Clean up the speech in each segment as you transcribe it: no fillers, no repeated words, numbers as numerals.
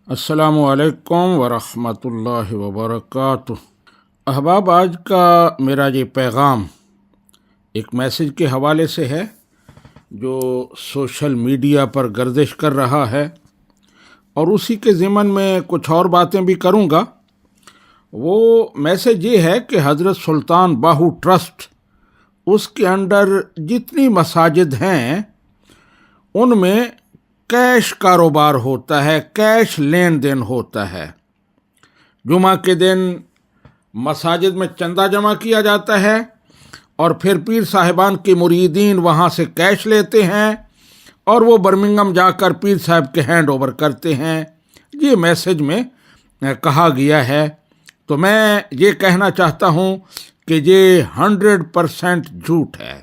السلام علیکم ورحمۃ اللہ وبرکاتہ۔ احباب، آج کا میرا یہ پیغام ایک میسج کے حوالے سے ہے جو سوشل میڈیا پر گردش کر رہا ہے، اور اسی کے ضمن میں کچھ اور باتیں بھی کروں گا۔ وہ میسج یہ ہے کہ حضرت سلطان باہو ٹرسٹ، اس کے انڈر جتنی مساجد ہیں ان میں کیش کاروبار ہوتا ہے، کیش لین دین ہوتا ہے۔ جمعہ کے دن مساجد میں چندہ جمع کیا جاتا ہے اور پھر پیر صاحبان کے مریدین وہاں سے کیش لیتے ہیں اور وہ برمنگھم جا کر پیر صاحب کے ہینڈ اوور کرتے ہیں۔ یہ میسج میں کہا گیا ہے، تو میں یہ کہنا چاہتا ہوں کہ یہ 100% جھوٹ ہے،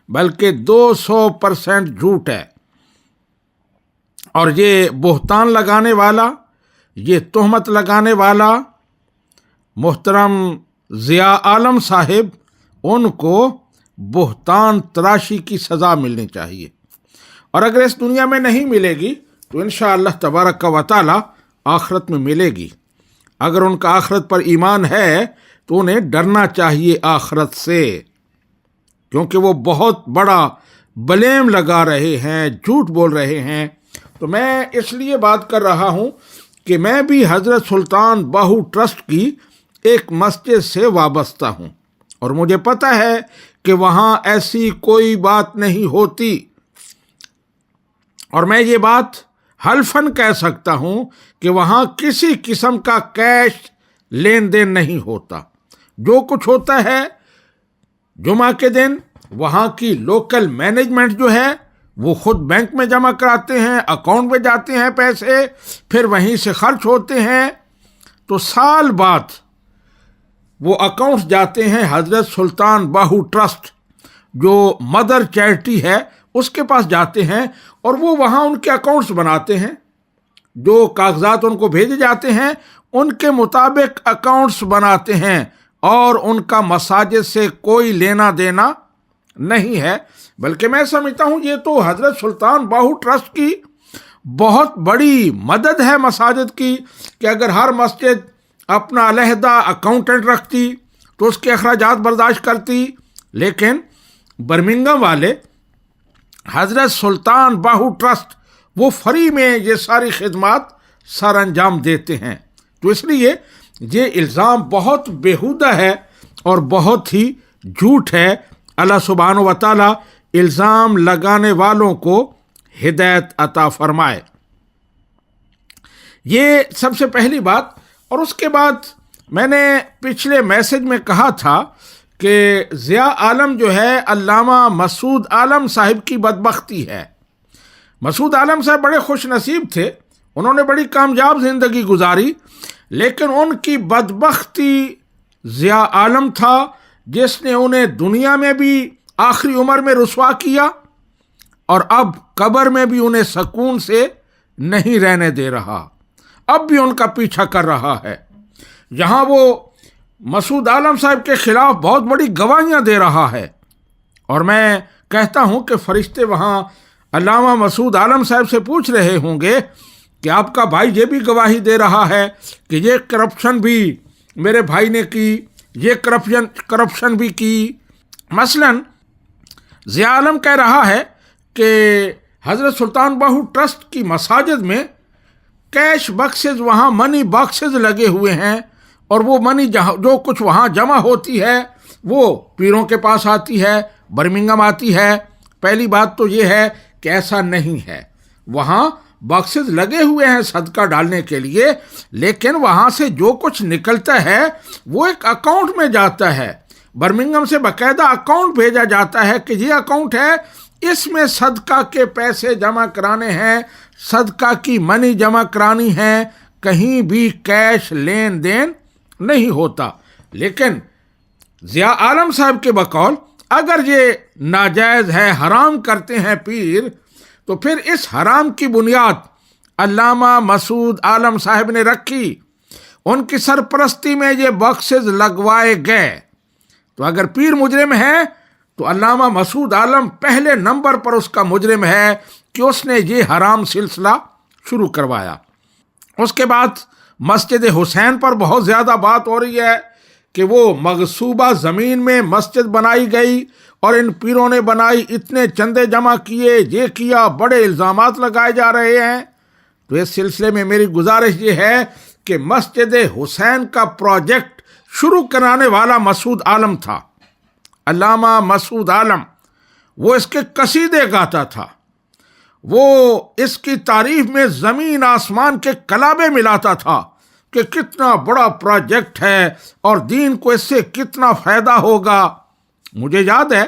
بلکہ 200% جھوٹ ہے۔ اور یہ بہتان لگانے والا، یہ تہمت لگانے والا محترم ضیاء عالم صاحب، ان کو بہتان تراشی کی سزا ملنی چاہیے، اور اگر اس دنیا میں نہیں ملے گی تو انشاءاللہ تبارک و تعالی آخرت میں ملے گی۔ اگر ان کا آخرت پر ایمان ہے تو انہیں ڈرنا چاہیے آخرت سے، کیونکہ وہ بہت بڑا بلیم لگا رہے ہیں، جھوٹ بول رہے ہیں۔ تو میں اس لیے بات کر رہا ہوں کہ میں بھی حضرت سلطان باہو ٹرسٹ کی ایک مسجد سے وابستہ ہوں، اور مجھے پتہ ہے کہ وہاں ایسی کوئی بات نہیں ہوتی، اور میں یہ بات حلفاً کہہ سکتا ہوں کہ وہاں کسی قسم کا کیش لین دین نہیں ہوتا۔ جو کچھ ہوتا ہے جمعہ کے دن وہاں کی لوکل مینجمنٹ جو ہے وہ خود بینک میں جمع کراتے ہیں، اکاؤنٹ میں جاتے ہیں پیسے، پھر وہیں سے خرچ ہوتے ہیں۔ تو سال بعد وہ اکاؤنٹس جاتے ہیں حضرت سلطان باہو ٹرسٹ، جو مدر چیریٹی ہے، اس کے پاس جاتے ہیں، اور وہ وہاں ان کے اکاؤنٹس بناتے ہیں۔ جو کاغذات ان کو بھیجے جاتے ہیں ان کے مطابق اکاؤنٹس بناتے ہیں، اور ان کا مساجد سے کوئی لینا دینا نہیں ہے۔ بلکہ میں سمجھتا ہوں یہ تو حضرت سلطان باہو ٹرسٹ کی بہت بڑی مدد ہے مساجد کی، کہ اگر ہر مسجد اپنا علیحدہ اکاؤنٹنٹ رکھتی تو اس کے اخراجات برداشت کرتی، لیکن برمنگھم والے حضرت سلطان باہو ٹرسٹ وہ فری میں یہ ساری خدمات سر انجام دیتے ہیں۔ تو اس لیے یہ الزام بہت بیہودہ ہے اور بہت ہی جھوٹ ہے۔ اللہ سبحانہ و تعالی الزام لگانے والوں کو ہدایت عطا فرمائے۔ یہ سب سے پہلی بات۔ اور اس کے بعد میں نے پچھلے میسج میں کہا تھا کہ ضیاء عالم جو ہے علامہ مسعود عالم صاحب کی بدبختی ہے۔ مسعود عالم صاحب بڑے خوش نصیب تھے، انہوں نے بڑی کامیاب زندگی گزاری، لیکن ان کی بدبختی ضیاء عالم تھا، جس نے انہیں دنیا میں بھی آخری عمر میں رسوا کیا، اور اب قبر میں بھی انہیں سکون سے نہیں رہنے دے رہا، اب بھی ان کا پیچھا کر رہا ہے۔ یہاں وہ مسعود عالم صاحب کے خلاف بہت بڑی گواہیاں دے رہا ہے، اور میں کہتا ہوں کہ فرشتے وہاں علامہ مسعود عالم صاحب سے پوچھ رہے ہوں گے کہ آپ کا بھائی یہ بھی گواہی دے رہا ہے کہ یہ کرپشن بھی میرے بھائی نے کی، یہ کرپشن بھی کی۔ مثلاً ضیاء عالم کہہ رہا ہے کہ حضرت سلطان باہو ٹرسٹ کی مساجد میں کیش باکسز، وہاں منی باکسز لگے ہوئے ہیں، اور وہ منی جو کچھ وہاں جمع ہوتی ہے وہ پیروں کے پاس آتی ہے، برمنگھم آتی ہے۔ پہلی بات تو یہ ہے کہ ایسا نہیں ہے، وہاں باکسز لگے ہوئے ہیں صدقہ ڈالنے کے لیے، لیکن وہاں سے جو کچھ نکلتا ہے وہ ایک اکاؤنٹ میں جاتا ہے۔ برمنگھم سے باقاعدہ اکاؤنٹ بھیجا جاتا ہے کہ یہ اکاؤنٹ ہے، اس میں صدقہ کے پیسے جمع کرانے ہیں، صدقہ کی منی جمع کرانی ہے، کہیں بھی کیش لین دین نہیں ہوتا۔ لیکن ضیاء عالم صاحب کے بقول اگر یہ ناجائز ہے، حرام کرتے ہیں پیر، تو پھر اس حرام کی بنیاد علامہ مسعود عالم صاحب نے رکھی، ان کی سرپرستی میں یہ باکسز لگوائے گئے۔ تو اگر پیر مجرم ہے تو علامہ مسعود عالم پہلے نمبر پر اس کا مجرم ہے کہ اس نے یہ حرام سلسلہ شروع کروایا۔ اس کے بعد مسجد حسین پر بہت زیادہ بات ہو رہی ہے کہ وہ مغصوبہ زمین میں مسجد بنائی گئی اور ان پیروں نے بنائی، اتنے چندے جمع کیے، یہ کیا، بڑے الزامات لگائے جا رہے ہیں۔ تو اس سلسلے میں میری گزارش یہ ہے کہ مسجد حسین کا پروجیکٹ شروع کرانے والا مسعود عالم تھا، علامہ مسعود عالم۔ وہ اس کے قصیدے گاتا تھا، وہ اس کی تعریف میں زمین آسمان کے کلابے ملاتا تھا کہ کتنا بڑا پروجیکٹ ہے اور دین کو اس سے کتنا فائدہ ہوگا۔ مجھے یاد ہے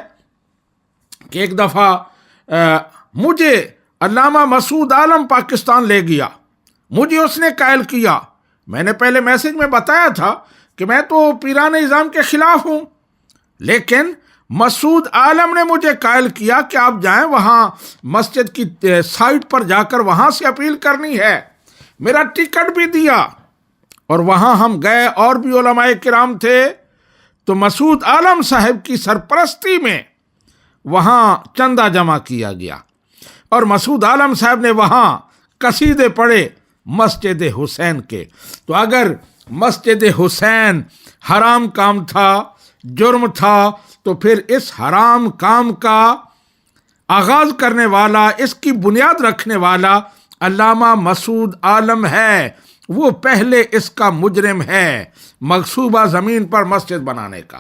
کہ ایک دفعہ مجھے علامہ مسعود عالم پاکستان لے گیا، مجھے اس نے قائل کیا۔ میں نے پہلے میسج میں بتایا تھا کہ میں تو پیران نظام کے خلاف ہوں، لیکن مسعود عالم نے مجھے قائل کیا کہ آپ جائیں وہاں مسجد کی سائٹ پر جا کر وہاں سے اپیل کرنی ہے۔ میرا ٹکٹ بھی دیا اور وہاں ہم گئے، اور بھی علماء کرام تھے۔ تو مسعود عالم صاحب کی سرپرستی میں وہاں چندہ جمع کیا گیا اور مسعود عالم صاحب نے وہاں قصیدے پڑھے مسجد حسین کے۔ تو اگر مسجد حسین حرام کام تھا، جرم تھا، تو پھر اس حرام کام کا آغاز کرنے والا، اس کی بنیاد رکھنے والا علامہ مسعود عالم ہے۔ وہ پہلے اس کا مجرم ہے، مغصوبہ زمین پر مسجد بنانے کا۔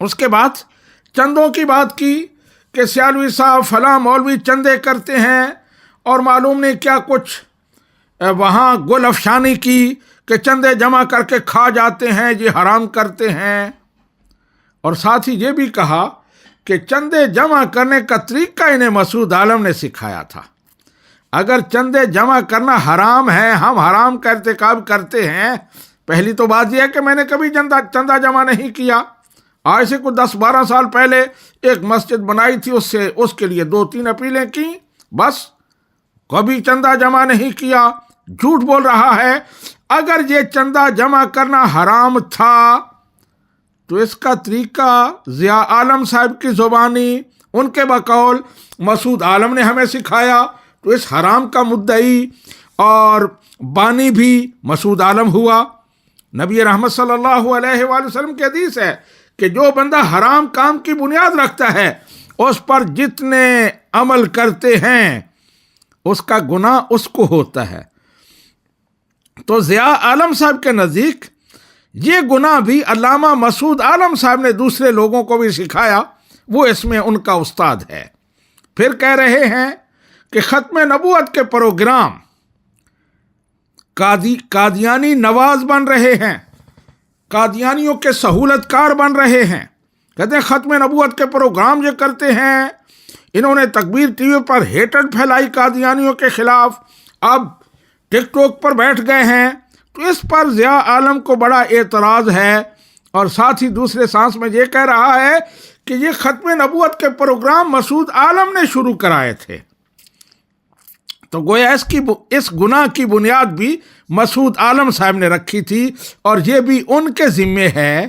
اس کے بعد چندوں کی بات کی کہ سیالوی صاحب فلاں مولوی چندے کرتے ہیں، اور معلوم نہیں کیا کچھ وہاں گل افشانی کی کہ چندے جمع کر کے کھا جاتے ہیں، یہ حرام کرتے ہیں۔ اور ساتھ ہی یہ بھی کہا کہ چندے جمع کرنے کا طریقہ انہیں مسعود عالم نے سکھایا تھا۔ اگر چندے جمع کرنا حرام ہے، ہم حرام کا ارتکاب کرتے ہیں، پہلی تو بات یہ ہے کہ میں نے کبھی چندہ جمع نہیں کیا۔ آج سے کچھ 10-12 سال پہلے ایک مسجد بنائی تھی، اس کے لیے 2-3 اپیلیں کی، بس کبھی چندہ جمع نہیں کیا۔ جھوٹ بول رہا ہے۔ اگر یہ چندہ جمع کرنا حرام تھا تو اس کا طریقہ ضیاء عالم صاحب کی زبانی، ان کے بقول مسعود عالم نے ہمیں سکھایا، تو اس حرام کا مدعی اور بانی بھی مسعود عالم ہوا۔ نبی رحمت صلی اللہ علیہ وآلہ وسلم کی حدیث ہے کہ جو بندہ حرام کام کی بنیاد رکھتا ہے، اس پر جتنے عمل کرتے ہیں اس کا گناہ اس کو ہوتا ہے۔ تو ضیاء عالم صاحب کے نزدیک یہ گناہ بھی علامہ مسعود عالم صاحب نے دوسرے لوگوں کو بھی سکھایا، وہ اس میں ان کا استاد ہے۔ پھر کہہ رہے ہیں کہ ختم نبوت کے پروگرام قادیانی نواز بن رہے ہیں، قادیانیوں کے سہولت کار بن رہے ہیں۔ کہتے ہیں ختم نبوت کے پروگرام یہ کرتے ہیں، انہوں نے تکبیر ٹی وی پر ہیٹڈ پھیلائی قادیانیوں کے خلاف، اب ٹک ٹاک پر بیٹھ گئے ہیں۔ تو اس پر ضیاء عالم کو بڑا اعتراض ہے، اور ساتھ ہی دوسرے سانس میں یہ کہہ رہا ہے کہ یہ ختم نبوت کے پروگرام مسعود عالم نے شروع کرائے تھے۔ تو گویا اس گناہ کی بنیاد بھی مسعود عالم صاحب نے رکھی تھی، اور یہ بھی ان کے ذمے ہے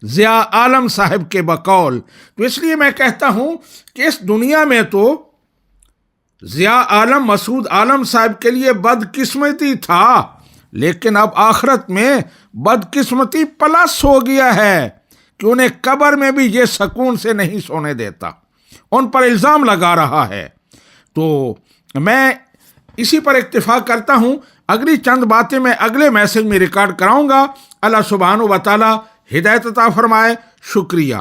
ضیاء عالم صاحب کے بقول۔ تو اس لیے میں کہتا ہوں کہ اس دنیا میں تو ضیاء عالم مسعود عالم صاحب کے لیے بدقسمتی تھا، لیکن اب آخرت میں بدقسمتی پلس ہو گیا ہے کہ انہیں قبر میں بھی یہ سکون سے نہیں سونے دیتا، ان پر الزام لگا رہا ہے۔ تو میں اسی پر اکتفا کرتا ہوں، اگلی چند باتیں میں اگلے میسج میں ریکارڈ کراؤں گا۔ اللہ سبحانہ و تعالی ہدایت عطا فرمائے۔ شکریہ۔